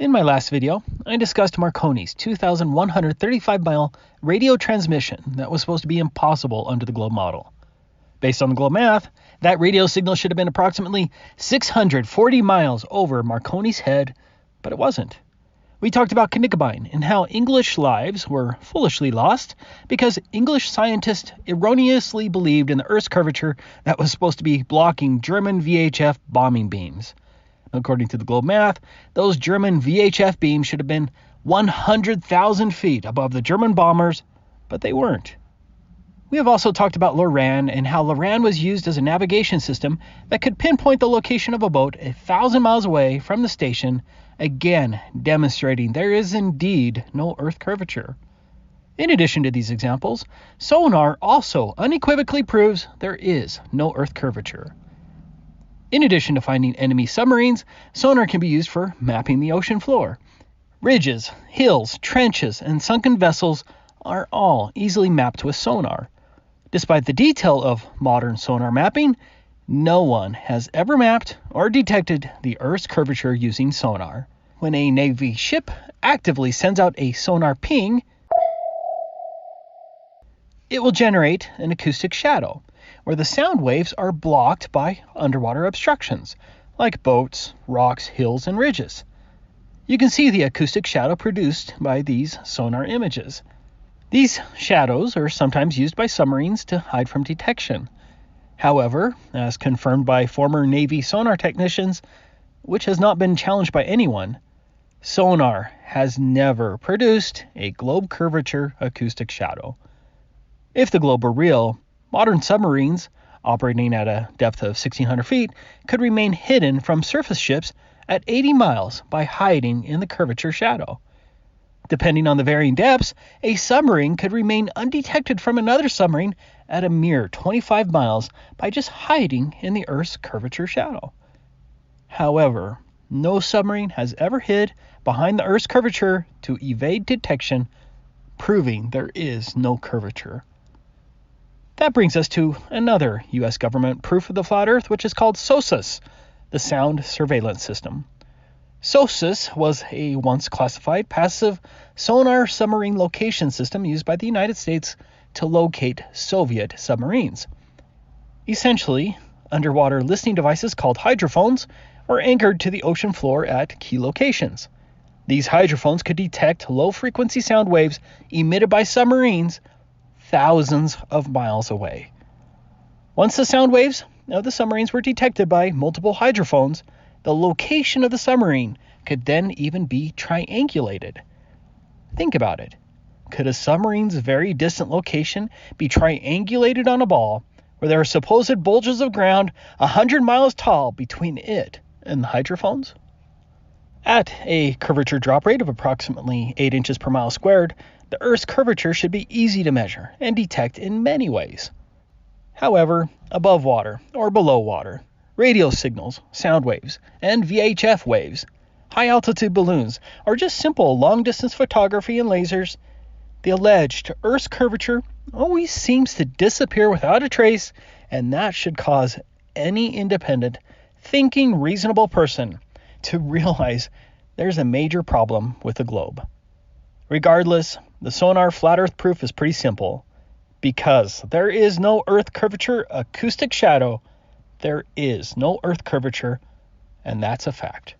In my last video, I discussed Marconi's 2,135-mile radio transmission that was supposed to be impossible under the globe model. Based on the globe math, that radio signal should have been approximately 640 miles over Marconi's head, but it wasn't. We talked about Knickbein and how English lives were foolishly lost because English scientists erroneously believed in the Earth's curvature that was supposed to be blocking German VHF bombing beams. According to the globe math, those German VHF beams should have been 100,000 feet above the German bombers, but they weren't. We have also talked about Loran and how Loran was used as a navigation system that could pinpoint the location of a boat 1,000 miles away from the station, again demonstrating there is indeed no Earth curvature. In addition to these examples, Sonar also unequivocally proves there is no Earth curvature. In addition to finding enemy submarines, sonar can be used for mapping the ocean floor. Ridges, hills, trenches, and sunken vessels are all easily mapped with sonar. Despite the detail of modern sonar mapping, no one has ever mapped or detected the Earth's curvature using sonar. When a Navy ship actively sends out a sonar ping, it will generate an acoustic shadow, where the sound waves are blocked by underwater obstructions, like boats, rocks, hills, and ridges. You can see the acoustic shadow produced by these sonar images. These shadows are sometimes used by submarines to hide from detection. However, as confirmed by former Navy sonar technicians, which has not been challenged by anyone, sonar has never produced a globe curvature acoustic shadow. If the globe were real, modern submarines, operating at a depth of 1,600 feet, could remain hidden from surface ships at 80 miles by hiding in the curvature shadow. Depending on the varying depths, a submarine could remain undetected from another submarine at a mere 25 miles by just hiding in the Earth's curvature shadow. However, no submarine has ever hid behind the Earth's curvature to evade detection, proving there is no curvature. That brings us to another U.S. government proof of the flat Earth, which is called SOSUS, the Sound Surveillance System. SOSUS was a once classified passive sonar submarine location system used by the United States to locate Soviet submarines. Essentially, underwater listening devices called hydrophones were anchored to the ocean floor at key locations. These hydrophones could detect low-frequency sound waves emitted by submarines thousands of miles away. Once the sound waves of the submarines were detected by multiple hydrophones, the location of the submarine could then even be triangulated. Think about it. Could a submarine's very distant location be triangulated on a ball where there are supposed bulges of ground 100 miles tall between it and the hydrophones? At a curvature drop rate of approximately 8 inches per mile squared, the Earth's curvature should be easy to measure and detect in many ways. However, above water or below water, radio signals, sound waves, and VHF waves, high-altitude balloons, or just simple long-distance photography and lasers, the alleged Earth's curvature always seems to disappear without a trace, and that should cause any independent, thinking, reasonable person to realize there's a major problem with the globe. Regardless, the sonar flat Earth proof is pretty simple. Because there is no Earth curvature acoustic shadow, there is no Earth curvature, and that's a fact.